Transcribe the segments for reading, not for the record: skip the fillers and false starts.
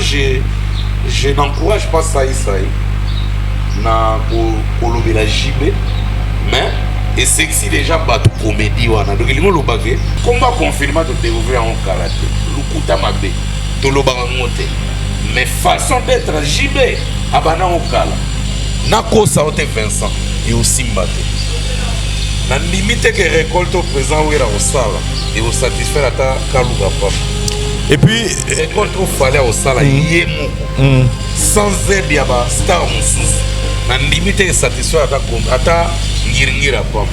je n'encourage pas ça. Na pour la JB, mais et sexy déjà battu comédie wana. Donc il me l'obagé. Combat confirmé de découvrir en karaté. Lukuta mabe. To l'obarangote. Mais façon d'être JB abana au kala. Nako saote Vincent et aussi mbaté. Na limite que récolte au présent où il a au sala et au satisfaire à ta kaluga papa. Et puis récolte au fallait au sala yemo. Sans aide yaba star mususu. Na limite satisfaire à ta ngiringira papa.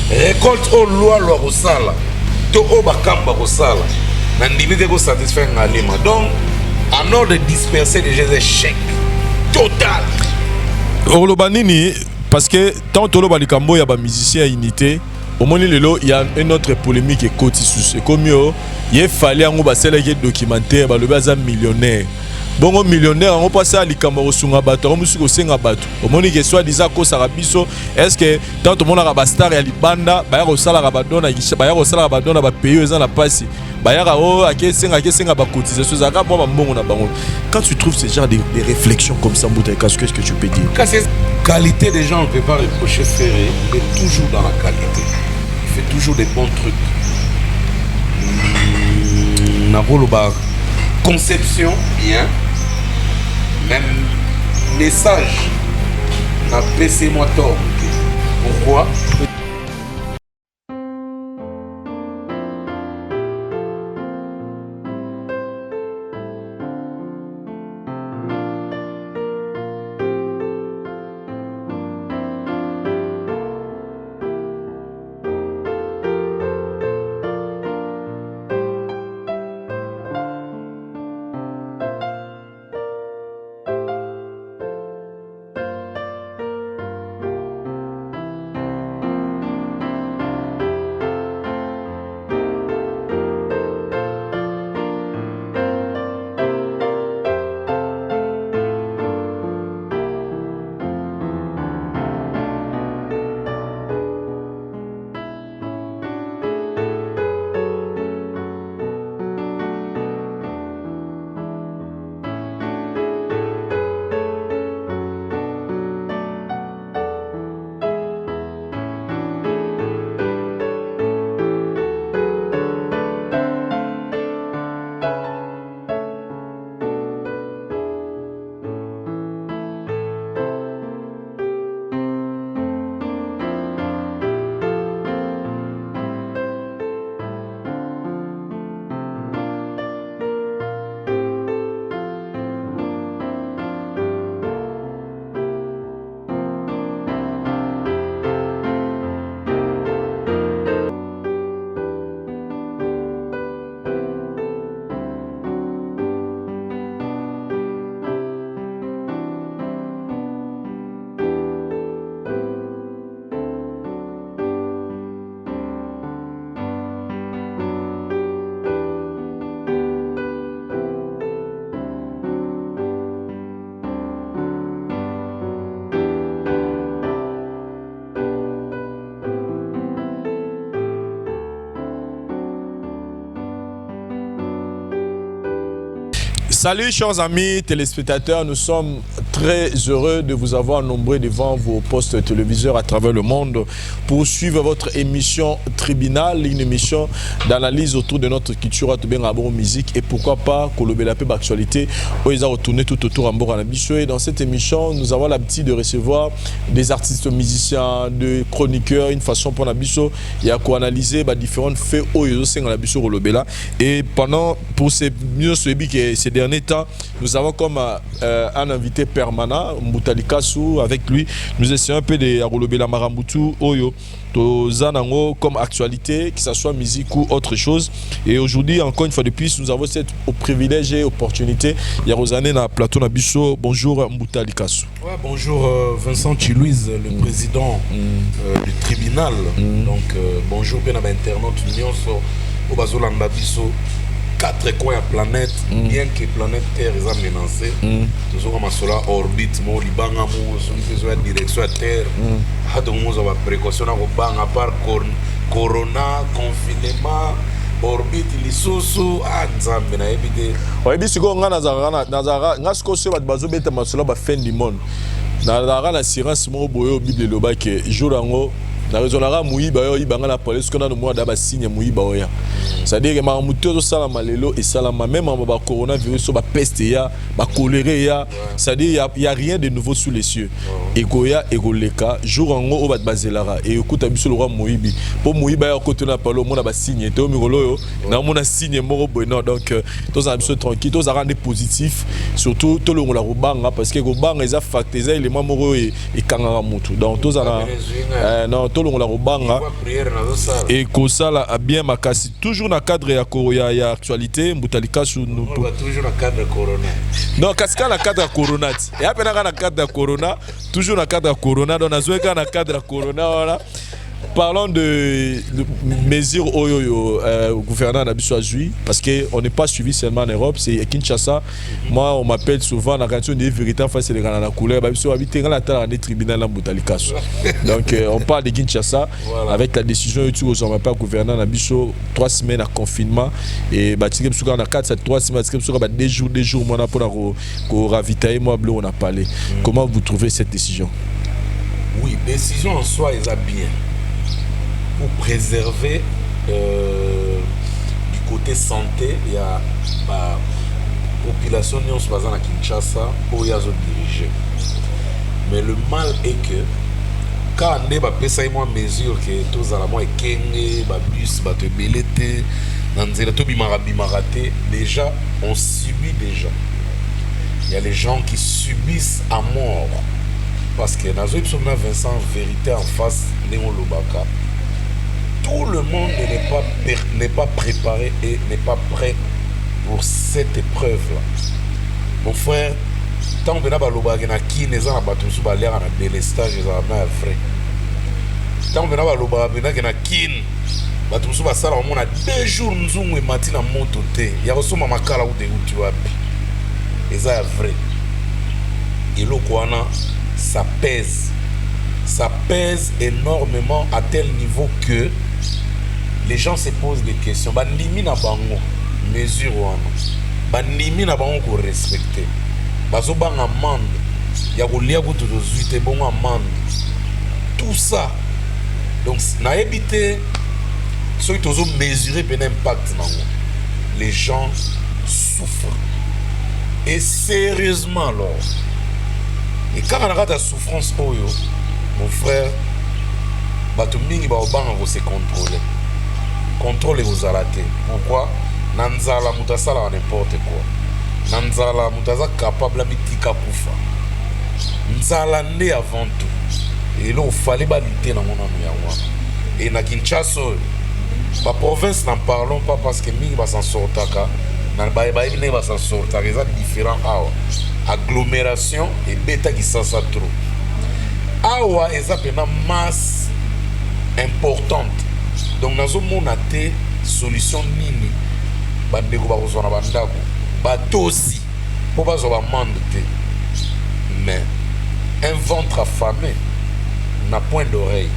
Récolte au loi au sala. To au bakamba au sala. Na limite ko satisfaire ngalima. Donc en ordre de disperser les échecs total. Olobanini, parce que tant que l'Obalikambo y a des musiciens à unité, au moment où il y a une autre polémique qui est côté comme il fallait un documentaire, le bazar millionnaire. Bon, millionnaire, on passe à l'Ikambo sur un bateau, on musique au Singabato. Au moment où soit des accords sarabiso, est-ce que tant que mon arabastar et Alibanda, Bayar au Sala Rabadona, Bayar au Sala Rabadona, va payer aux gens la passe. Quand tu trouves ce genre de réflexions comme ça, qu'est-ce que tu peux dire? Quand c'est qualité des gens, on ne peut pas reprocher Ferré. Il est toujours dans la qualité. Il fait toujours des bons trucs. Conception, bien. Même message. N'a baissé moi tort. Pourquoi? Salut chers amis téléspectateurs, nous sommes très heureux de vous avoir nombreux devant vos postes téléviseurs à travers le monde pour suivre votre émission Tribunal, une émission d'analyse autour de notre culture à bien musique et pourquoi pas Kolobelape d'actualité où ils ont retourné tout autour en Boranabiso. Et dans cette émission, nous avons l'habitude de recevoir des artistes musiciens, des chroniqueurs, une façon pour Nabiso, il y a quoi analyser différents faits où ils ont Nabiso Kolobela. Et pour ces derniers temps, nous avons comme un invité permanent, Mboutali Kassou, avec lui. Nous essayons un peu de Kolobela Marambutu, Oyo, Zanango, comme actualité, que ce soit musique ou autre chose. Et aujourd'hui, encore une fois de plus, nous avons cette privilège et opportunité. Il y a Rosané dans le plateau Nabiso. Bonjour Mboutali Kassou. Ouais, bonjour Vincent Chilouise, le président du tribunal. Donc bonjour bien à l'internaute Nyonso au Bazolanda Biso. 4 coins à planète, bien que planète Terre est menacée. Nous avons cela orbite, mon Liban, nous direction à Terre. Nous avons précaution à part corona, confinement, orbite lisusu nzambe na ebite oyebi sikoyo nga nazalaka nga sikoyo soki bato bazobeta masolo ba fin du monde nazalaka na assurance moko boye oyo bible elobaki jour yango nakozolaka moyiba oyo oyibanga na pole soki nano mwana da basigne moyiba oya c'est-à-dire makambo te ozosalama lelo esalama même makambo bacoronavirus oyo bapeste ya bacolere ya c'est-à-dire y a rien de nouveau sous les cieux ekoya ekoleka jour yango oyo bato bazelaka ekokuta biso lokwa moyibi mpo moyiba ya kote na pale omona basigne te oyo mikolo oyo naomona signe moko boye non donc tozala biso tranquille tozalaka nde positif surtout tolongola kobanga parce que kobanga eza facte eza élément moko oyo ekangaka motu donc tozala non tolongola kobanga et kosala bien makasi toujours na cadre ya actualité mbutalika su toujours na cadre corona non kasika na cadre corona et après na cadre corona toujours na cadre corona donc nazweka na cadre corona voilà. Parlons de mesures au gouvernement d'Abissou Azui, parce qu'on n'est pas suivi seulement en Europe, c'est Kinshasa. Moi, on m'appelle souvent la question des vérités face à la couleur. Abissou habite dans la tribunal en Boutalikasu. Donc, on parle de Kinshasa avec la décision où on m'appelle gouvernement d'Abissou 3 semaines à confinement et bâtir on a 4 3 semaines des jours moi pour ravitailler moi bleu on a parlé. Comment vous trouvez cette décision? Oui, décision en soi est bien. Pour préserver du côté santé, il y a la population qui est à Kinshasa pour y diriger. Mais le mal est que quand on a fait une mesure que tous les gens ont bus, déjà on subit déjà. Il y a les gens qui subissent à mort parce que dans Vincent vérité en face de Lobaka. Tout le monde n'est pas préparé et n'est pas prêt pour cette épreuve-là. Mon frère, tant que nous avons qui nous avons battu en délestage, nous avons vrai. Tant que nous avons qui nous avons 2 jours nous avons matin en moto. Il y a reçu ma makala ou de tu as et ça est vrai. Et le Kouana, ça pèse. Ça pèse énormément à tel niveau que les gens se posent des questions. Bandimi na bango mesure wana. Bandimi na bango ko respecter. Bazo bang amende. Ya ko lia ko to zuite bon amende. Tout ça. Donc na éviter ceux qui ont mesuré ben impact nango. Les gens souffrent. Et sérieusement alors. Et quand on a ta souffrance oyo, mon frère, bato mingi ba obanga ko se contrôler. Contrôle vous alaté. Pourquoi? Nanzala mutasala n'importe quoi. Nanzala mutaza capable de mitika kufa. Nzala né avant tout. Et là il fallait lutter dans mon ami. Et na Kinshasa, la province n'en parlons pas parce que mingi va s'en sortir ka. Na ba ne va s'en sortir. Les différents awa. Agglomération et bêta qui s'en sort trop. Awa est une masse importante. Donc nous avons une solution nini bandeko ba kozona bandako bato aussi pour pas mande mais un ventre affamé n'a point d'oreille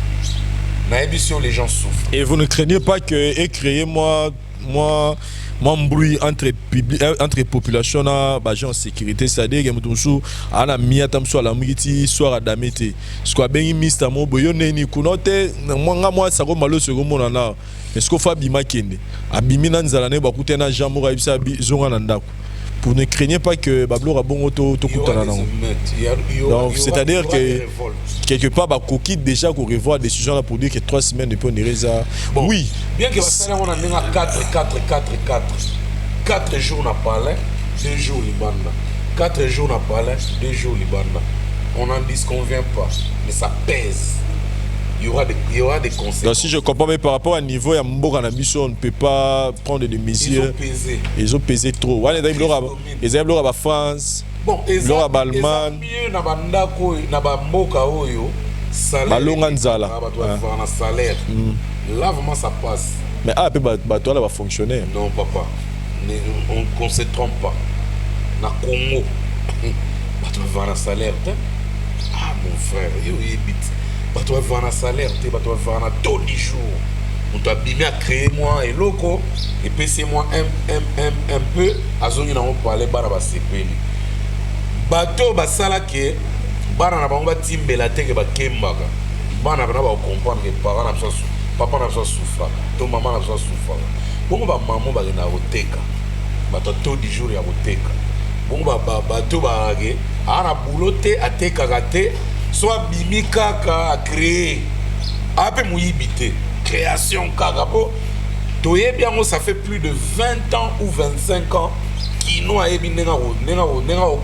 na émission les gens souffrent. Et vous ne craignez pas que créer moi bruit entre population na ba gens en sécurité, c'est-à-dire que mutusu ana miata mso ala mugiti soir damete ce quoi bengi mista mo boyo neni kunote moi ça ko malo se ko mona na est-ce que Fabi Makende abimi na nzala ne ba kutena jambo ka bisa zonga na ndako pour ne craignez pas que bablo rabongo to kutana na. Donc c'est-à-dire que quelque part ba koki déjà ko revoir décision là pour dire que 3 semaines depuis on irait ça. Bon, oui bien que on a 4 jours na parlé 2 jours libanda 4 jours na parlé 2 jours libanda on n'en disconvient pas mais ça pèse. Il y aura des conséquences. Donc si je comprends bien par rapport à niveau ya mboka na biso on ne peut pas prendre des mesures. Ils ont pesé trop. Wana da iblo ba France. Bon, ezab Allemagne na bandako na ba mboka oyo salaire. Balonga nzala. Ba salaire. Là vraiment ça passe. Mais toi là va fonctionner. Non papa. On ne se trompe pas. Na Congo. Bato va na salaire. Ah mon frère, yo yebit. Bato va na salaire, bato va na tous les jours. moto abimi a créé moi et loco et puis c'est moi un peu azongi na parler bana ba sepeli bato basala ke bana na bango batimbela te ke bakembaka bana bana ba comprendre que parents na so papa na so souffra to maman na so souffra bongo ba maman ba na roteka bato to du jour ya roteka bongo ba bato ba ke ana boulotte ateka gate soit bimi kaka a créer ape muyibité création kaka po toye bien ça fait plus de 20 ans ou 25 ans qui nous a ebi nenga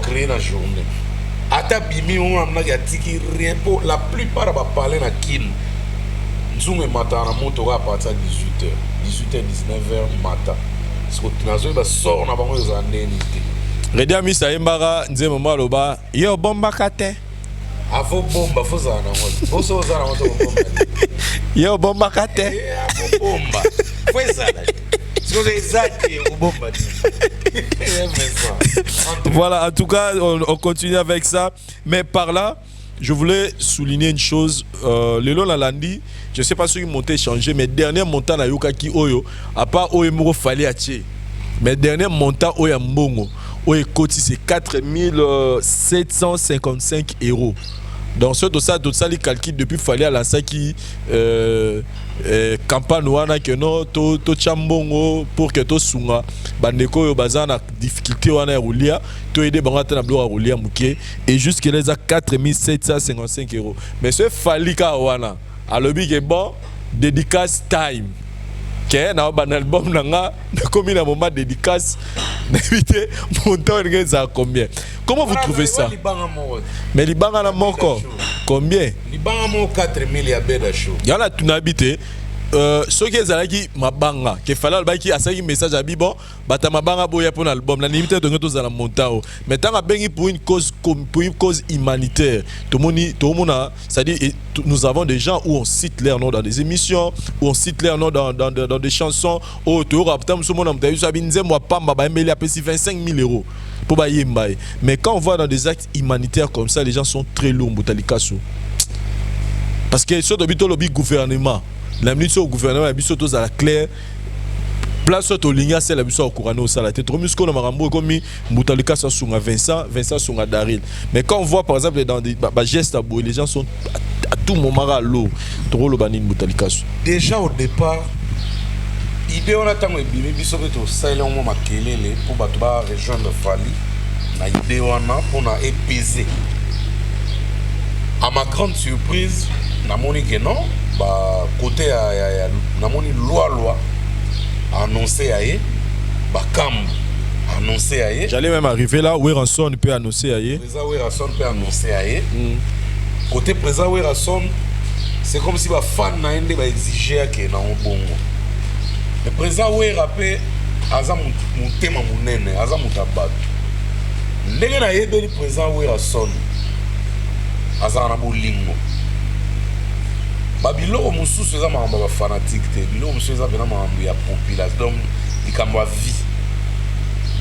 créer la journée ata bimi on amna ya tiki rien pour la plupart ba parler na kin nzungu matin na moto à partir de 18h 19h matin parce que nazo ba sort na bango za ndeni te Redi Amisa Embara nzema maloba yo bomba kate avo bomba foza na moto boso za na moto bomba yo bomba kate bomba foi ça voilà, en tout cas, on continue avec ça. Mais par là, je voulais souligner une chose. Le long la landi, je ne sais pas si ils m'ont changé, mais dernier montant na Yukaki Oyo, à part Oyo Moro Fali Ache, mais dernier montant Oyo Mbongo, Oyo Koti, c'est 4755 €. Donc, tout ça, les calculs depuis Fali à la Saki. Campagne wana que non to chambongo pour que to sunga bandeko yo bazana difficulté wana roulia to aider bangata na bloa roulia muke et jusque les a 4755 €. Mais ce falika wana alobi que bon dédicace time que na ban album nanga comme na moment dédicace n'éviter montant ça combien. Comment vous trouvez ça? Mais libanga na moko combien? Libanga mo 4000 ya beda show. Yana tunabité ceux qui ezalaki mabanga ke fala albaki asaki message abi bon bata mabanga boya pour l'album la limite de ngoto za la montao mais tant bengi pour une cause humanitaire tout monde c'est-à-dire nous avons des gens où on cite leur nom dans des émissions où on cite leur nom dans des chansons au to raptam so monde amta yusa binze moi pamba ba mbeli apesi 25 000 € pour ba yembaye mais quand on voit dans des actes humanitaires comme ça les gens sont très lourds botalikaso parce que sur de lobby gouvernement la ministre au gouvernement a biso tous à la claire place au ligne c'est la biso au courant au salaté trop musco na marambo comme mutalika ça sunga Vincent sunga Daril mais quand on voit par exemple dans des gestes à bout les gens sont à tout moment à l'eau trop le banin mutalika déjà au départ idée on attend bimi biso to saile on makelele pour batba rejoindre Fali na idée on a pour na épuiser à ma grande surprise na monique non bah côté ya namoni loi annoncé aye ba kam annoncé aye j'allais même arriver là où Ranson peut annoncer aye président Ranson peut annoncer aye côté président Ranson c'est comme si ba fan na ende ba exiger que na bongo le président rappé aza mutema munene aza mutabato ndenge na yebeli président Ranson aza na bolingo Babilo mususu eza mamba ba fanatique te bilo mususu eza bena mamba ya population donc likambo ya vie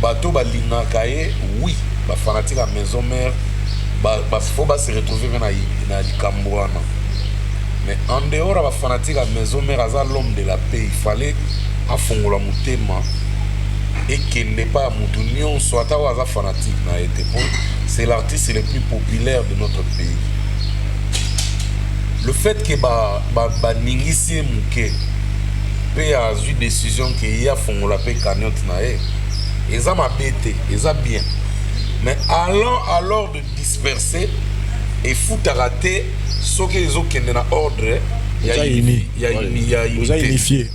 bato balingaka ye oui ba fanatique à maison mère faut se retrouver na likambo wana mais en dehors ba fanatique à maison mère aza l'homme de la paix il fallait afongola mutema et qu'il n'est pas mutu nyonso ata aza fanatique na été c'est l'artiste le plus populaire de notre pays. Le fait que ningisi muke pe a eu décision que y a fond la paix cagnotte na e eza mabete eza bien mais alors de disperser et foutre à rater ce que ils ont kende na ordre il y a unifié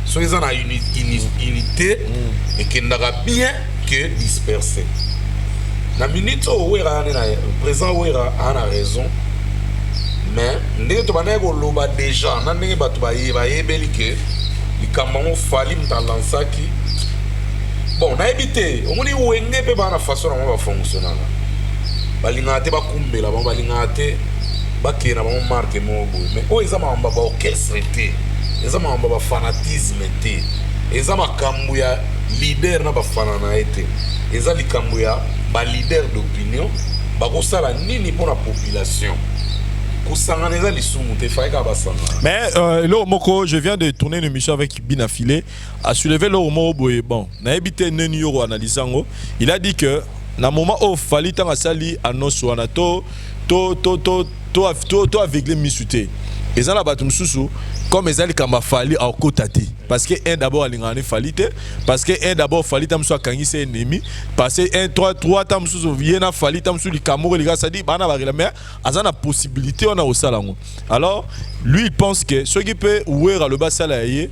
so ils ont na unité et kendaka bien que disperser na minute où Wera na présent Wera a raison. Mais ndenge to bana ko loba déjà na ndenge bato ba yebeli ke likambo fali mtalansaki bon na ebité omoni wenge pe bana façon na ba fonctionner balinga te ba kumbela ba balinga te ba kena ba marque mo bo mais o ezama mamba ba orchestre te ezama mamba ba fanatisme te ezama kambu ya leader na ba fanana ete eza likambu ya ba leader d'opinion ba ko sala nini pour la population Mais là, Moko, je viens de tourner une émission avec Binafilé, a soulevé le mot bon, na habité Nenio analysant, il a dit que na moment où fallait tant sali annonce anato to avec les misouté. Et ça là batum susu comme ezali kamba fali au kotati parce que un d'abord alingani falite parce que un d'abord falite am soit kangi c'est ennemi parce que un trois tam susu viena falite am sur li kamoro li gasa di bana barila mais azana possibilité on a au salango. Alors lui il pense que ce qui peut ouer le bas salaye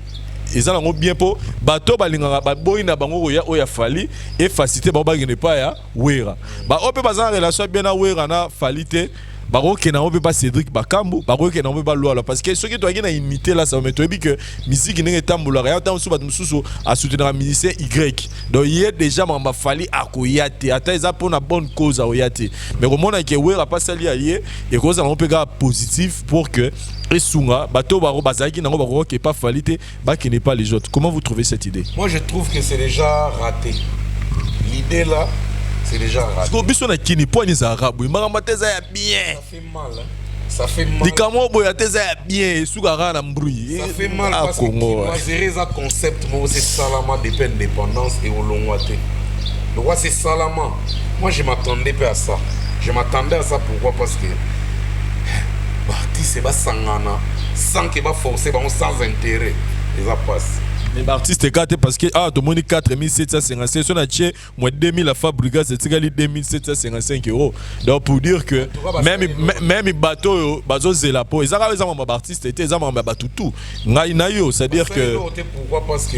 ils ont bien pour bateau balinganga ba boyina bango ya fali et facilité ba bagene pas ya ouera ba ope bazana relation bien na ouera na falite baro ke na on peut pas Cédric Bakambu baro ke na on peut pas Loala parce que ce qui doit gagner une unité là ça me dit que musique n'est tambula rien tant sous batmususu à soutenir un musicien Y donc il y a déjà mamba fali akoyate ata eza pour na bonne cause akoyate mais comment on a que wera pas sali allié et cause on peut gars positif pour que esunga bato baro bazaki na baro ke pas falite ba qui n'est pas les autres. Comment vous trouvez cette idée? Moi je trouve que c'est déjà raté. L'idée là c'est déjà raté. Parce que biso na kini point les arabes, marambateza ya bien. Ça fait mal hein. Ça fait mal. Dikamo boya teza ya bien sugara na mbrouille. Ça fait mal parce que moi gérer ça concept moi c'est salama depuis indépendance et au longwate. Donc c'est salama. Moi je m'attendais pas à ça. Je m'attendais à ça pourquoi parce que artiste ba sangana sans que ba forcer ba sans intérêt. Et ça passe. Les artistes écartés parce que tout le monde 4755 son a tué moins 2000 la fabrica c'est 2755 €. Donc pour dire que même bateau bateau zela po ils ont raison ma artiste était ils ont bateau tout na yo c'est à dire que pourquoi parce que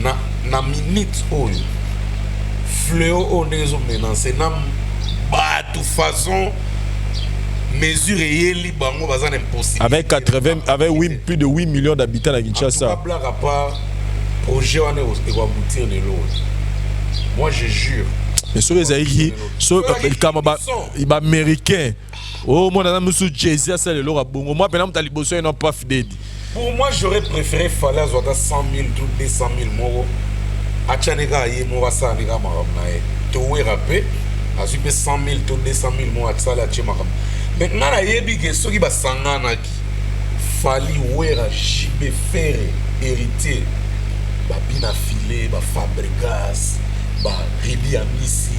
na minute oil fléau on les menacer na ba toute façon mesure yeli bango bazana impossible avec 80 avec plus de 8 millions d'habitants à Kinshasa. Projet on est aboutir de l'eau. Moi je jure. Mais sur les aïki, sur il est américain. Oh moi dans monsieur Jay-Z ça le lora bongo. Moi pendant tali bosso non pas fidèle. Pour moi j'aurais préféré fallait avoir 100 000 tout 200 000 euros. Achanega yé mo wasa nega maramnae. To we rapé. A supe 100 000 tout 200 000 mo atsala chema. Maintenant la yebi que ceux qui ba sangana ki fali wera jibe ferre héritier. Ba Binafilé, ba Fabregas, ba Ridi Amisi,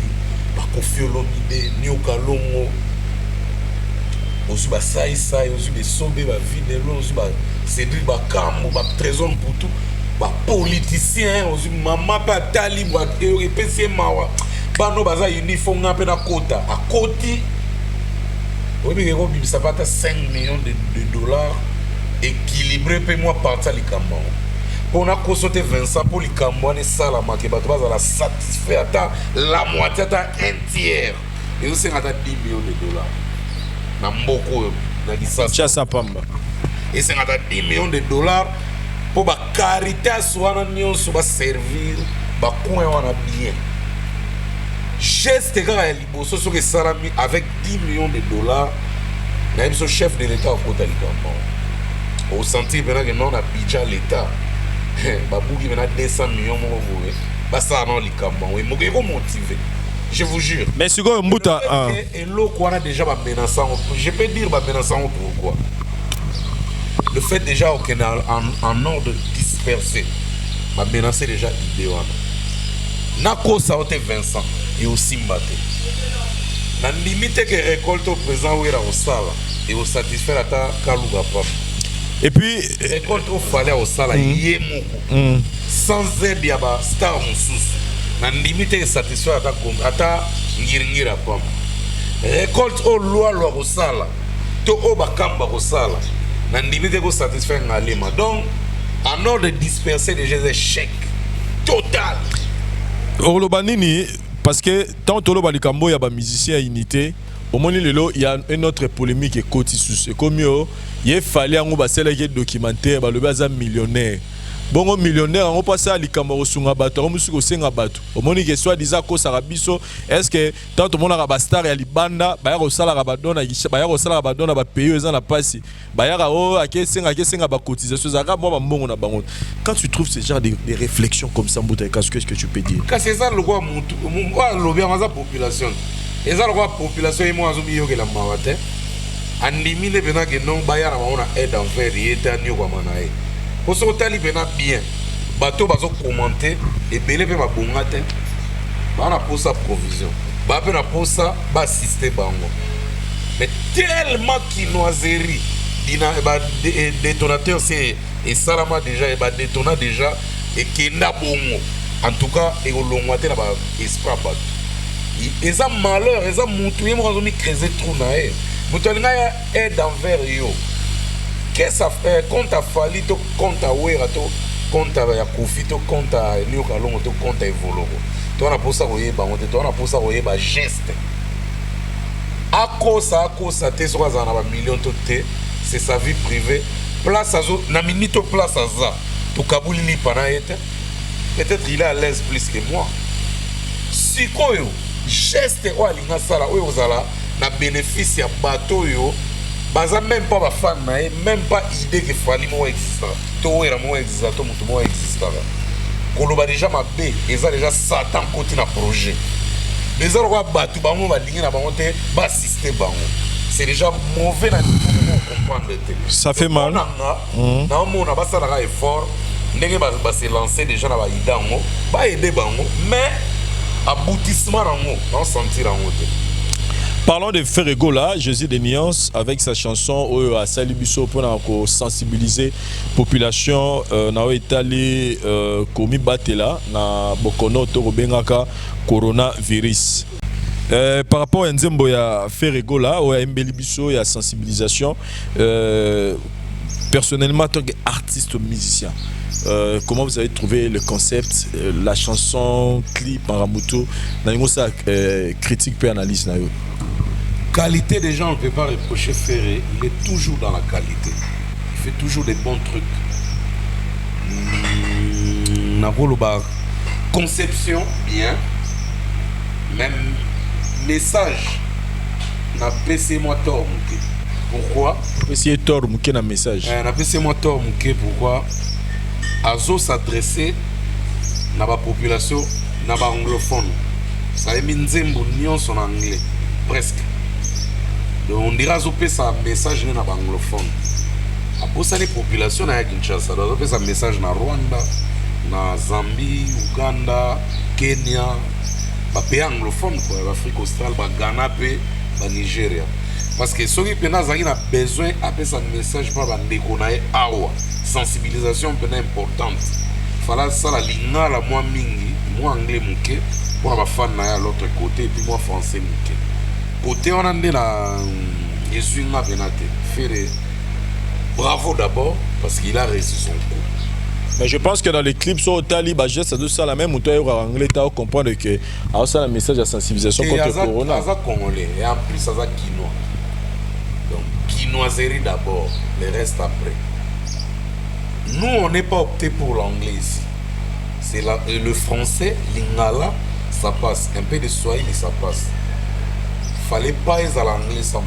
ba Kofi Olomide, Nio Kalongo, aussi ba Saïsa, aussi ba Sobe, ba Videlo, aussi ba Cédric Bakambu, ba Trésor Mputu, ba politicien, aussi Mama Patali, ba PC Mawa, ba no baza uniforme na pe na kota, à Koti, oui mais on ça va à 5 millions de dollars équilibré pe moi partir les Kambao. On a consulté Vincent pour les Cambouane Salama qui va la satisfaire à la moitié, à un tiers. Et aussi, on a 10 millions de dollars. Dans beaucoup de et c'est 10 millions de dollars pour la carité à soi, pour servir, pour coin on a bien. Geste avec 10 millions de dollars, même ce chef de l'État au côté de Cambouane. Au senti que non, on a déjà l'État. Babouki maintenant 200 millions de basa non likamba oui moko motivé je vous jure mais c'est quoi mbuta et l'eau qu'on a déjà ba menaçant je peux dire ba menaçant pourquoi le fait déjà qu'on est en ordre dispersé ba menacer déjà idée wana nako ça ote Vincent et aussi Mbaté na limite que récolte au présent ou era au sala et au satisfaire ata kaluga papa. Et puis récolte au fallait au sala sans aide ya ba star mususu na limite satisfaire ata ngiringira pam récolte au loi au sala to o bakamba au sala na limite ko satisfaire ngalema donc en ordre de disperser déjà des échecs total Olobanini parce que tant toloba likambo ya ba musicien unité au moment lelo il y a une autre polémique et cotisus et comme yo il fallait ngo basela ke documentaire ba le baza millionnaire bongo millionnaire on passe à likambo osunga bato o musiko senga bato au moment que soit disa ko sarabiso est-ce que tant tout monde a ba star ya libanda ba ya ko sala ba dona ba ya ko sala ba dona ba payer eza na pasi ba ya o akesenga ba cotisation za ka moi mbongo na bango. Quand tu trouves ce genre de réflexions comme ça Mbuta qu'est-ce que tu peux dire? Quand c'est ça le quoi moi le bien ma population et ça le quoi population et moi azobi yo que la mawate andimine pena ke non bayana maona aide envers yeta nyo kwa manae poso tali pena bien bato bazo commenter et belé pe babonga te bana posa provision ba pe na posa ba assister bango mais tellement quinoiserie dina ba détonateur c'est et salama déjà et ba détona déjà et kenda bongo en tout cas et olongwa te na ba esprit ba eza malheur eza mutu yemo kazomi creuser trou na e mutu alinga ya aide envers yo qu'est-ce ça fait quand ta fali to quand ta wera to quand ta ya kofi to quand ta nio kalongo to quand ta evoloko to na posa koyeba ngote to na posa koyeba geste akosa te soka za na ba million to te c'est sa vie privée place azo na minute place aza to kabuli ni pana ete peut-être il est à l'aise plus que moi sikoyo geste o alinga sala oyo ozala na bénéfice ya bato yo baza même pas ba fan na même pas idée que fali mo exista to era mo exista to mutu mo exista koloba déjà mabe eza déjà satan côté na projet les autres bato bango balingi na bango te ba assister bango c'est déjà mauvais na niveau comprendre te ça fait mal na mona ba sala effort ndenge ba se lancer déjà na ba idango ba aider bango mais aboutissement rango on sentir rango te. Parlons de Ferrego là, Jésus des nuances avec sa chanson à Salibiso pour sensibiliser la population na Italie komi batela na bokono to bengaka coronavirus. Par rapport à Nzembo ya Ferrego là, ou à Mbelibiso ya sensibilisation personnellement tant qu'artiste musicien. Comment vous avez trouvé le concept, la chanson, clip, Maramuto, ça critique et analyse na yo. Qualité des gens, on ne peut pas reprocher Ferré, il est toujours dans la qualité. Il fait toujours des bons trucs. Conception, bien. Même message, n'a PC moi tort. Pourquoi? PC tort, un message. N'a PC moi tort, pourquoi? Azo s'adresser à la population, à anglophone. Ça est minzembo nuance en anglais, presque. Donc on dira que c'est un message dans l'anglophone. Après ça, les populations à Kinshasa, c'est un message dans Rwanda, dans Zambie, Ouganda, Kenya, les pays anglophones, l'Afrique australe, le Ghana, le Nigeria. Parce que ceux qui ont besoin de un message pour les awa. Sensibilisation est importante. Il fallait ça la ligne la moi mingi, moi anglais mouké, pour la fan à l'autre côté et puis moi français mouké. Côté on a la Yesuinga Benate. Ferré. Bravo d'abord parce qu'il a réussi son coup. Mais je pense que dans les clips sur Otali, ça doit être la même. Ou toi, anglais, tu comprendre que ça un message de sensibilisation contre le corona. Ça congolais et en plus ça quinoa. Donc quinoiserie d'abord, le reste après. Nous on n'est pas opté pour l'anglais ici. C'est le français, l'ingala, ça passe. Un peu de swahili, ça passe. Fallait pas être à l'anglais 100%.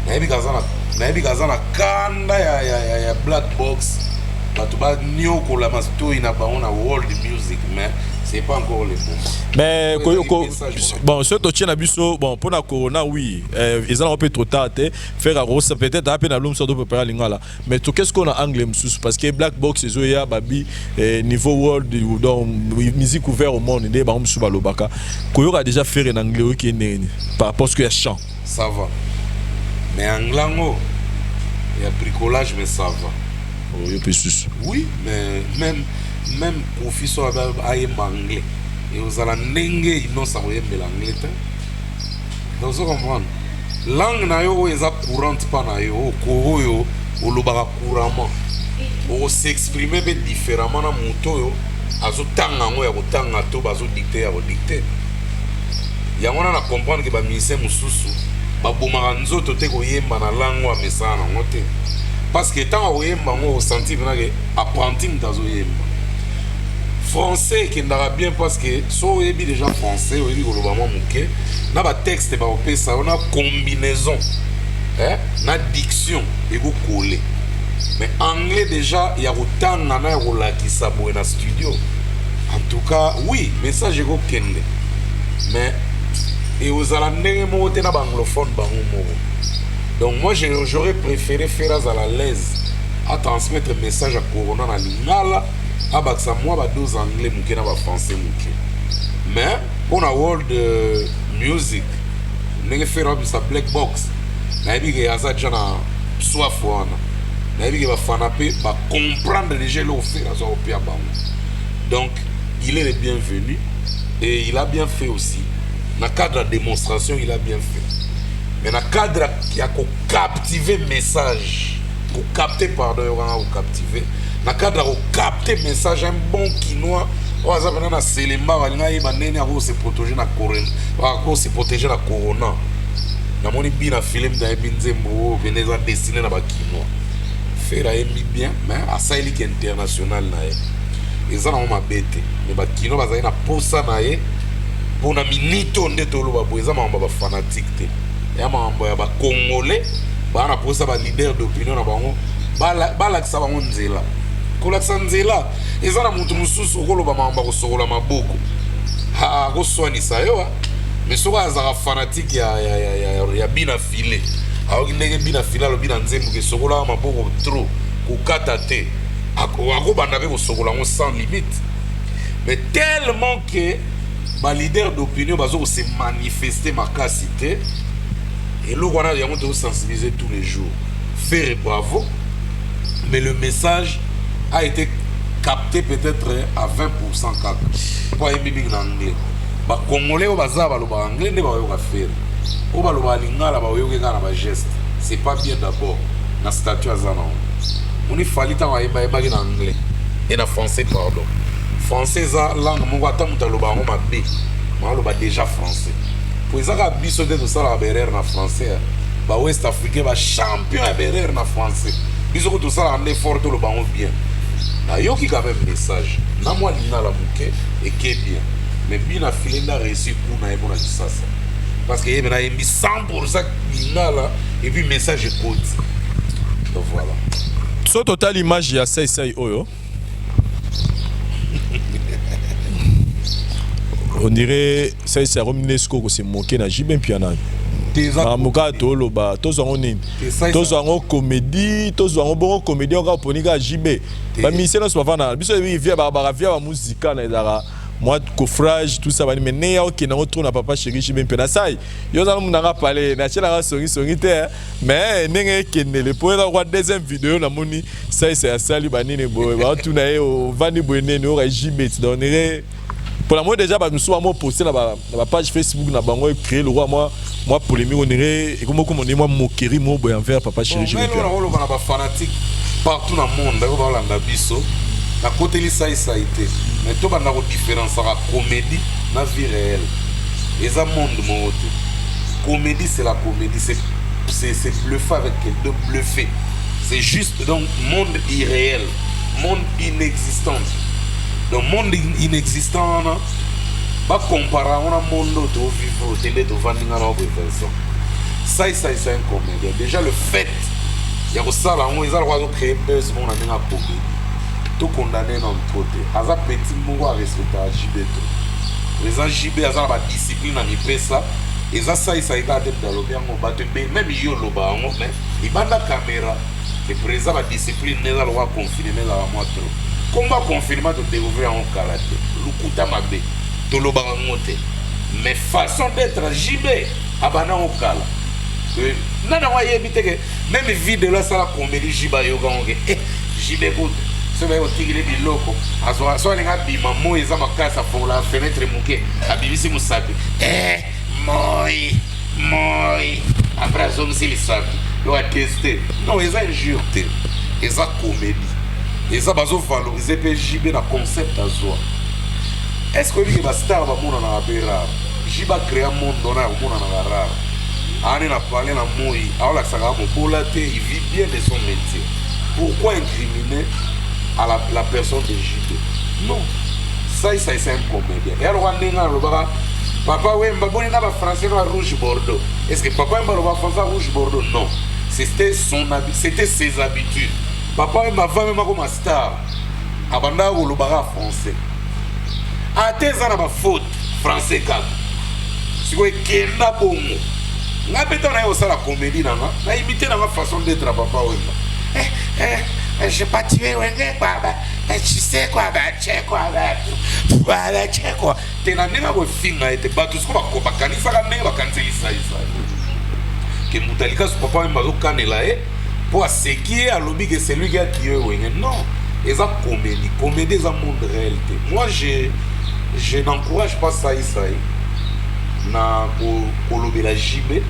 Naebi kazana kanda ya black box. Batuba nyo ko la masto ina ba on a world music mais c'est pas encore le bon. Mais bon ce to tient biso bon pour la corona oui ils ont un peu trop tard faire à gros peut-être à peine à l'homme ça doit préparer lingala mais tout qu'est-ce qu'on a anglais parce que black box ils ont babi niveau world dans musique ouverte au monde des ba on sous balobaka ko a déjà fait en anglais qui est par rapport à ce qu'il y a chant ça va mais anglango il y a bricolage mais ça va. Oui, mais même Kofi soit anglais. Et vous allez n'engue non ça voyait l'anglais. Donc vous comprenez. Langue na yo est courante pas na yo, ko yo o lobaka couramment. O s'exprimer différemment na moto yo, azo tanga ngo ya ko tanga to bazo dicter ya ko dicter. Ya ngona na comprendre que ba ministère mususu ba bomaka nzoto te ko yemba na langue wa mesana ngote. Parce que tant que vous senti que apprenti dans français qui n'a bien parce que so vous déjà français vous globalement muké na ba texte ba opé ça on a combinaison na diction et vous coller mais anglais déjà il y a autant na la qui sabo na studio en tout cas oui message go kende mais et vous allez ndenge mo te na anglophone ba mo Donc moi j'aurais préféré faire à la l'aise à transmettre message à Corona na lingala à baksa moi ba deux anglais muke na ba français muke. Mais on a world music ndenge faire sa black box na yebi ke yaza jana soif wana na yebi ke ba fana pe ba comprendre déjà le faire ça au pia bango. Donc il est le bienvenu et il a bien fait aussi. Dans le cadre de la démonstration, il a bien fait. Mais dans le cadre qui a captivé le message, pour capter, pardon, pour captiver, dans le cadre de capter le message, un bon quinoa, on va se protéger la corona. Se protéger la corona. Dans mon bien un film dans Binzembo, venez à dessiner la quinoa. Faire bien, mais à ça il est international. Et ça on m'a bêté. Mais la quinoa va na posa na ye. Pour na minito nde tolo ba boeza mamba ba fanatique te. Ya mamba ya ba congolais, ba na posa ba leader d'opinion na bango. Ba la kisa bango nzela. Ko la kisa nzela, eza na mutu mususu ko lo ba mamba ko sokola maboko. Ha ko swani sayo. Mais soka azara fanatique ya bina filé. Alors ndenge bina fila lo bina nzembo ke sokola maboko trop ko kata te. Ako banda be ko sokola ngo sans limite. Mais tellement que les leaders d'opinion se manifester ma capacité et là on a sensibiliser tous les jours. Faire bravo, mais le message a été capté peut-être à 20% cap. Pas émis en anglais. Les Congolais au bazar le anglais ne va pas faire. Au baloba lingala ba yoke kana ba geste. C'est pas bien d'abord na statut azana. On est fallu ta wa eba en anglais et en français pardon. Français za langue mon wata mutaloba ngo mabe maloba déjà français pour ça ka biso de ça la berère na français ba ouest africain ba champion à berère na français biso ko tout ça la amener fort le bango bien na yoki quand même message na moi lina la muke et que bien mais bien a filé na reçu pour na ebona ça parce que yebena yembi 100% lina là et puis message écoute donc voilà so total image ya sai oyo. On dirait ça c'est comme Nesco que c'est moqué na Jibin piano. Mamuka toloba tozo ngoni. Tozo ngo comédie, tozo ngo bon comédie on ga ponika Jibé. Ba misela so bavana. Biso via ba musica na dara. Moi coffrage tout ça va mais ne ya OK na retourne na papa chéri Jibin piano sai. Yo za mu na parler na chela songi te mais ndenge kenele pour la deuxième vidéo na moni ça c'est sali banine boy. Ba tout na o vani boyene no Jibé donnerait. Pour la moi déjà nous sommes posté dans la page Facebook na bango créer le roi moi polémique on dirait et comment on dit moi moquerie moi boy envers papa chéri. Mais on a pas fanatique partout dans le monde dans la biso na côté li ça a été mais tout banda ko différence la comédie na vie réelle et ça monde mon comédie c'est la comédie c'est bluffer avec quelqu'un bluffer c'est juste donc monde irréel monde inexistant. Le monde inexistant, pas comparé à un monde où tu vivre au télé, tu vas ça c'est un comédien. Déjà le fait, il y a ça là, on a le droit de créer buzz, on a une comédie. Tout condamné dans le côté. Asa petit mot à respecter à JB. Les gens JB, asa la discipline à mi ça. Et ça il a été dans le bien, on va te même yo le bas, mais il va la caméra. Et présent la discipline, n'est pas le droit de confiner la moi trop. Combat confinement de découvrir en karaté. Lukuta mabe. De l'obarangote. Mais façon d'être JB. Abana au kala. Nana wa yebite que même vidéo là ça la comédie jiba yoga onge. JB good. Ce va au tigre biloko. Azo so lenga bima mo eza makasa pour la fenêtre muke. Abibisi musapi. Moi. Après zone si lisapi. Do a tester. Non, eza injure. Eza comédie. Et ça va valoriser JB dans le concept à soi. Est-ce que les stars vont être rare? JB va créer un monde dans le monde rare. On a parlé de moi, il vit bien de son métier. Pourquoi incriminer à la personne de JB? Non. Ça c'est un comédien. Et alors, on a papa, oui, je français rouge Bordeaux. Est-ce que papa va français rouge Bordeaux? Non. C'était ses habitudes. Papa et ma femme comme star. Abanda ou le bara français. A tes ans ma faute français cap. Si vous kenda bongo. nga beto na yo ça la comédie na nga na imiter na nga façon d'être à papa Wemba. J'ai pas tué Wenge quoi bah tu sais quoi bah tché quoi bah tché quoi te na nenga ko finga ete ba tout ce ko ba kanisa ka nenga ba kanseli ça que Mutalika son papa Wemba zo kanela pour séquer à lobby que c'est lui qui a tué Wenge. Non, et ça comédie ça monde réalité. Moi je n'encourage pas ça na kolobe la JB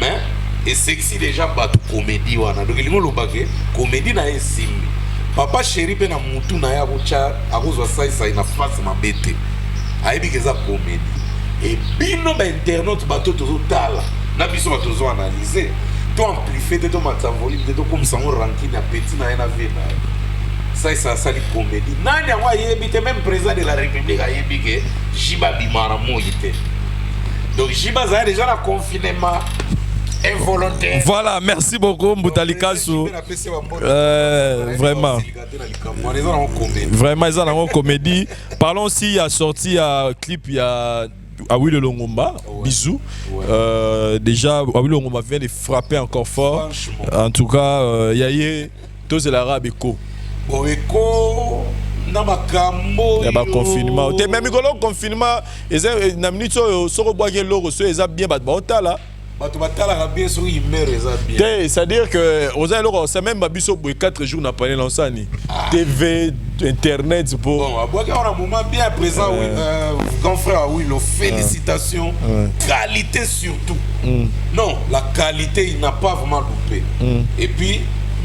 mais et sexy déjà battu comédie wana donc lingo lobake comédie na esimbi papa chéri pe na mutu na ya bocha akozwa sai na face mabete ayebi ke za comédie et bino ba internaute bato tozo tala na biso bato zo analyser to amplifier to matsa volume to comme ça on ranking na petit na na vena ça li comédie nani wa yebi te même président de la République ayebi ke jiba bimara moyite. Donc Jiba Zaya déjà la confinement involontaire. Voilà, merci beaucoup Mutalika Sou. Vraiment. Vraiment, ils ont une comédie. Parlons aussi, il y a sorti un clip, il y a Awi le Longomba, bisous. Déjà, Awi le Longomba vient de frapper encore fort. En tout cas, il y a eu tous les Arabes Eko. Eko. Il y a confinement. Même le confinement, na minute so boire l'eau so eza bien batala là. Batala bien so imer eza bien. C'est-à-dire que aux alors c'est même biso 4 jours na parler l'ensani. TV, internet pour bon, on a un moment bien présent grand frère Willow, félicitations. Qualité surtout. Non, la qualité il n'a pas vraiment loupé. Et puis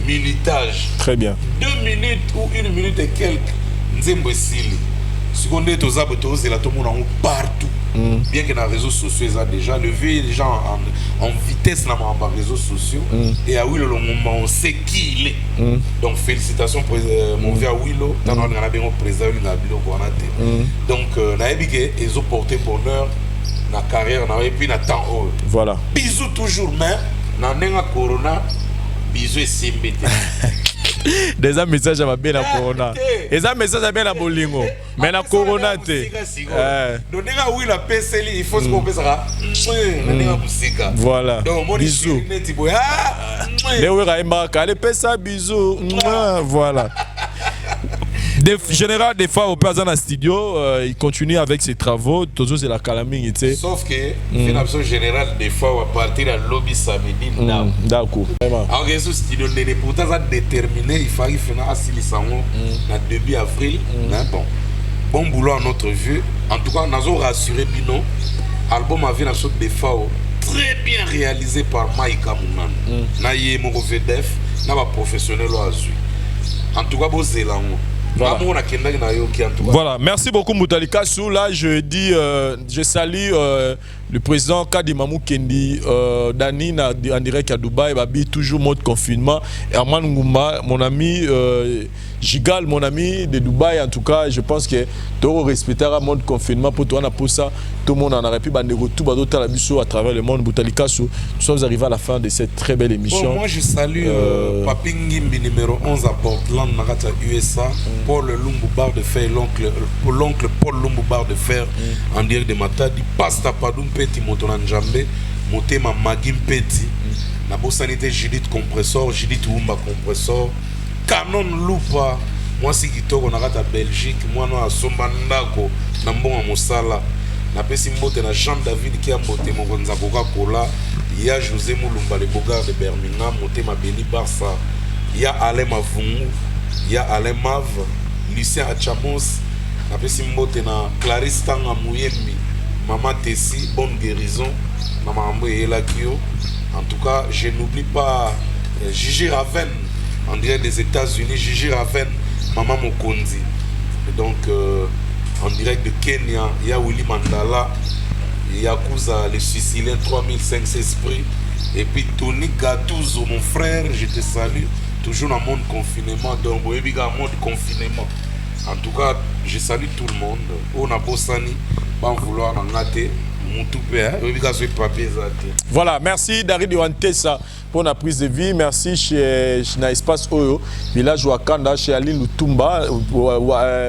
minutage. Très bien. 2 minutes ou 1 minute et quelques. Nzembo Sili. Ce qu'on est aux abos, c'est là tout le monde partout. Bien que dans les réseaux sociaux, ils ont déjà levé les gens en vitesse dans les réseaux sociaux. Et à Willow, on sait qui il est. Donc félicitations pour mon vieux Willow. Dans le président, donc, ils ont porté bonheur dans la carrière et puis dans le temps. Voilà. Bisous toujours, mais dans le corona, bisous et symbété. Des messages à bien la corona. Et un message à bien la bolingo. Mais la corona te. Donc oui la PCL il faut se couper ça. Voilà. Bisous. Bisous. Voilà. Général, des fois, au pas dans le studio, il continue avec ses travaux. Toujours, c'est la calamine. Sauf que, une option générale, des fois, à partir de lobby samedi, d'accord. Alors, ce studio, pourtant, ça déterminé, il fallait faire un assis le début avril. Bon boulot à notre vue. En tout cas, nous avons rassuré Bino. L'album avait une sorte de fois très bien réalisé par Maïka Mounan. Naïe Morovedef, n'a pas professionnel au Azu. En tout cas, vous êtes là. Voilà, merci beaucoup Mutalika Sou. Là, je dis, je salue le président Kadi Mamou Kendi, Dani en direct à Dubaï, Babi, toujours mode confinement. Et Arman Ngoumba, mon ami, Gigal, mon ami de Dubaï, en tout cas, je pense que tu respecteras mode confinement pour toi, pour ça, tout le monde en aurait pu tout à travers le monde. Mutalika Sou, nous sommes arrivés à la fin de cette très belle émission. Bon, moi, je salue Papi Ngimbi numéro 11 à Portland, Narata, USA. Paul Lumbu Bar de Fer, l'oncle Paul Lumbu Bar de Fer, en direct de Matadi, Pasta Padoum Petit Motonan Jambe, Motema Magim Petit, la Bossanité Judith Compressor, Judith Wumba Compressor, Canon Lupa, moi si Kitoko Narata Belgique, moi non à Sombandako, Nambon à Moussala, na Pessi Mbote na Jean-David qui a monté mon Coca-Cola, il y a José Moulumba, le Bogard de Birmingham, Motema Beni Barça, il y a Alain Mavungu. Il y a Alain Mav, Lucien Achamos, na Clarisse Tanga Mouyembi, Maman Tessi, bonne guérison, Maman Amboye Elakio. En tout cas, je n'oublie pas Gigi Raven, en direct des États-Unis, Gigi Raven, Maman Mokonzi. Et donc, en direct de Kenya, il y a Willy Mandala, Yakuza, les Siciliens, 3500 esprits. Et puis Tony Gattuso, mon frère, je te salue. Toujours dans le monde confinement, donc il y a un monde confinement. En tout cas, je salue tout le monde. On a Bossani, pas vouloir en gâter. Voilà, merci David Wantessa pour la prise de vie. Merci chez Espace Oyo, village Wakanda, chez Aline Lutumba,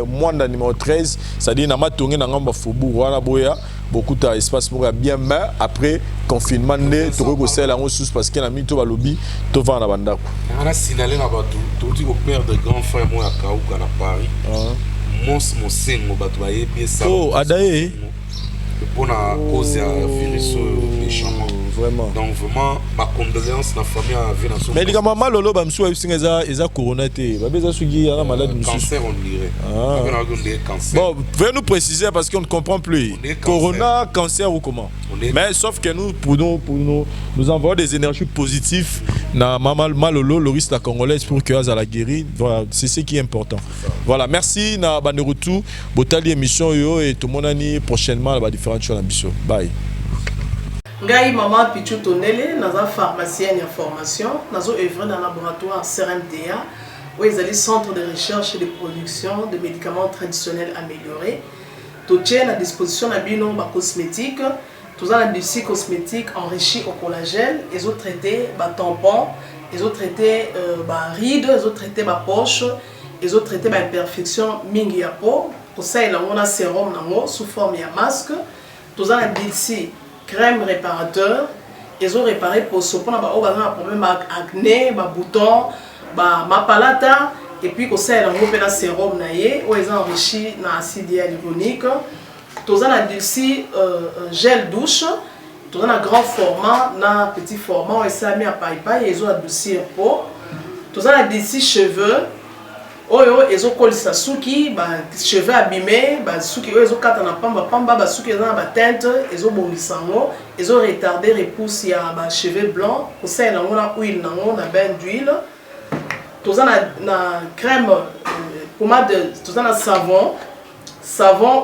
Mwanda numéro 13, c'est-à-dire Namatonge Nangamba Fubu, Wana Boya. beaucoup d'espace pour bien, mais après confinement, tu reconnais la ressource parce qu'il y a mis tout à lobby, tout va en banda. On a signalé là-bas tout dit au père de grand frère moi à Kaouka à Paris. Mon sengo batwaye bien ça. Oh, Adaye. Pour la cause à virus méchamment. Vraiment. Donc vraiment ma condoléance la famille a vu dans son. Mais les gars maman lolo ba msou eza corona té. Ba beza sugi ana malade monsieur. Cancer on dirait. Cancer. Bon, veuillez nous préciser parce qu'on ne comprend plus. Corona, cancer ou comment? Mais sauf que nous pour nous envoyer des énergies positives na maman malolo le risque la congolaise pour que ça la guérir. Voilà, c'est ce qui est important. Voilà, merci na Banerutu, botali émission yo et tout le monde ani prochainement la différentes choses ambition. Bye. Ngai maman Pichu Tonele, naza pharmacienne en formation, nazo œuvre dans le laboratoire CRMTA, où ils allaient centre de recherche et de production de médicaments traditionnels améliorés. Tout tient à disposition de bino ba cosmétiques, tout ça l'industrie cosmétique enrichie au collagène, ils ont traité ba tampons, ils ont traité ba rides, ils ont traité ba poche, ils ont traité ba imperfection mingi ya peau, pour ça il a un sérum nango sous forme de masque, tout ça l'industrie crème réparateur, ils ont réparé pour ce qu'on a un problème avec acné, boutons, ma palata, et puis qu'on sait un sérum naïe, où ils ont enrichi dans l'acide hyaluronique. Tous on a aussi gel douche, tous on a grand format, dans petit format, et ça a mis à paille, ils ont adouci la peau. Tous on a des cheveux. Oyo ezo kolisa suki ba cheveux abîmés ba suki oyo ezo kata na pamba ba suki na ba teinte ezo bongisango ezo retarder repousse ya ba cheveux blancs ko ça na ngona huile na ngona bain d'huile toza na crème pommade toza na savon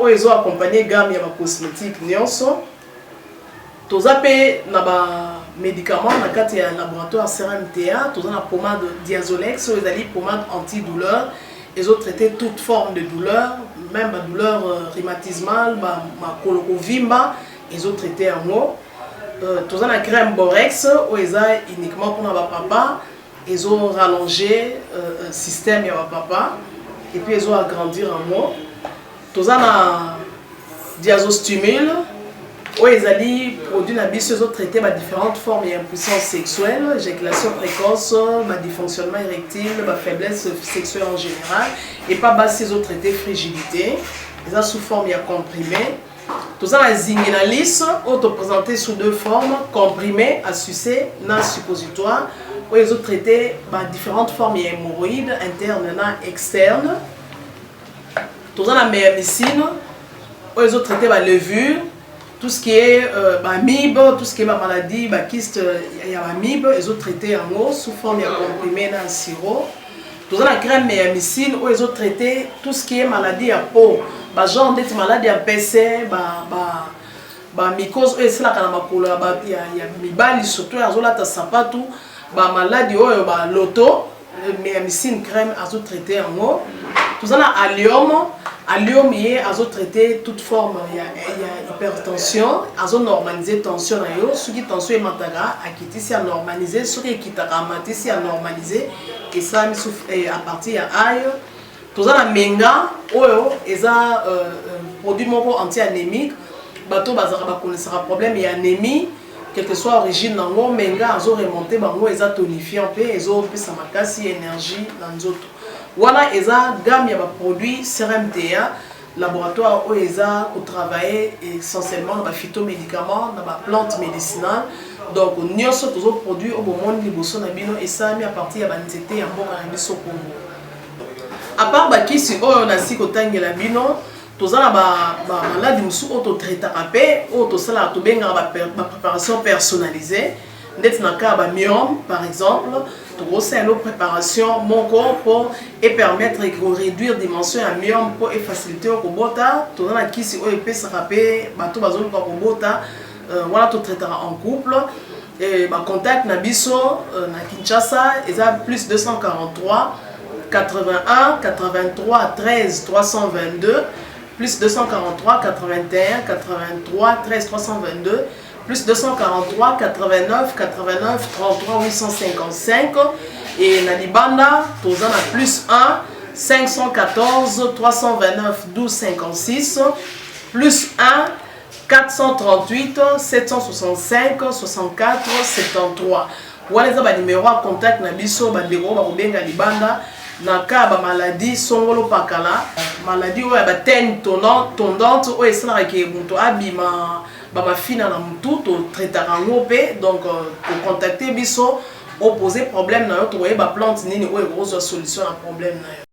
oyo ezo accompagner gamme ya ba cosmétique nyonso toza pe na ba médicaments na kati ya laboratoire CRMTA, tous on a pommade Diazolex, ils ont pommade antidouleur, ils ont traité toute forme de douleur, même la douleur rhumatismale, ma colorovimba, ils ont traité en haut. Tous on a crème Borex, où ils ont uniquement pour notre papa, ils ont rallongé le système de papa, et puis ils ont agrandi en haut. Tous on a Diazostimule, où ils ont produit ils ont traité différentes formes d'impuissance sexuelle, éjaculation précoce, dysfonctionnement érectile, faiblesse sexuelle en général, et pas ils ont traité frigidité, ils ont sous forme comprimée. Tout ça, la zinginalis, présenté sous deux formes, comprimé à sucer, non suppositoire, où ils ont traité différentes formes d'hémorroïdes internes et externes. Tout ça, la méamycine, où ils ont traité la levure. Tout ce qui est MIB, tout ce qui est maladie, kyste, il y a MIB, ils ont traité en eau sous forme de comprimé dans le sirop. Tout ça, la crème méamycine, où ils ont traité tout ce qui est maladie à peau. Genre d'être maladie à PC, mycose, c'est là qu'il y a mibali, surtout, ils ont là, sapatou, maladie, l'auto, méamycine crème, ils ont traité en eau. Tout ça, la allium, ils ont traité toute forme, il y a hypertension, ils ont normalisé tension, ceux qui tension est mataga, qui ici à normaliser, ceux qui est ici à normaliser, et ça à partir de aïe. Tout ça, la menga, ils ont produit anti-anémique, bateau bazara connaissera problème et anémie, quelle que soit l'origine, menga, ils ont remonté, ils ont tonifié un peu, ils ont plus de énergie dans les autres. Voilà, ils ont gamme de produits CRMTA, laboratoire où ils ont travaillé essentiellement dans les phytomédicaments, dans les plantes médicinales. Donc, nous avons tous les produits au moment où et ça mis à partir de l'anxiété et en bon Congo. À part qui si on a si côté de la bino, tous avons des maladies qui sont auto-traitées, la préparation personnalisée. D'être dans le cas de myome, par exemple, c'est une préparation mon corps pour permettre de réduire la dimension de myome pour faciliter le robota. Tout le monde qui si on peut se rappeler, tout le monde voilà tout traitera en couple. Et contact Nabiso na Kinshasa, ils ont plus 243 81 83 13 322 plus 243 81 83 13 322 plus 243 89 89 33 855 et Nalibanda, tous en a plus 1 514 329 12 56 plus 1 438 765 64 73. Voilà ça numéro à contact na biso bandeko ba kobenga libanda na ka ba maladie songolo pakala maladie oya ba tene tondante o esala ke muntu abima ba mafina na mutu to traitera ngope donc pour contacter biso opposer problème na yo to ba plante nini o e solution na problème na yo.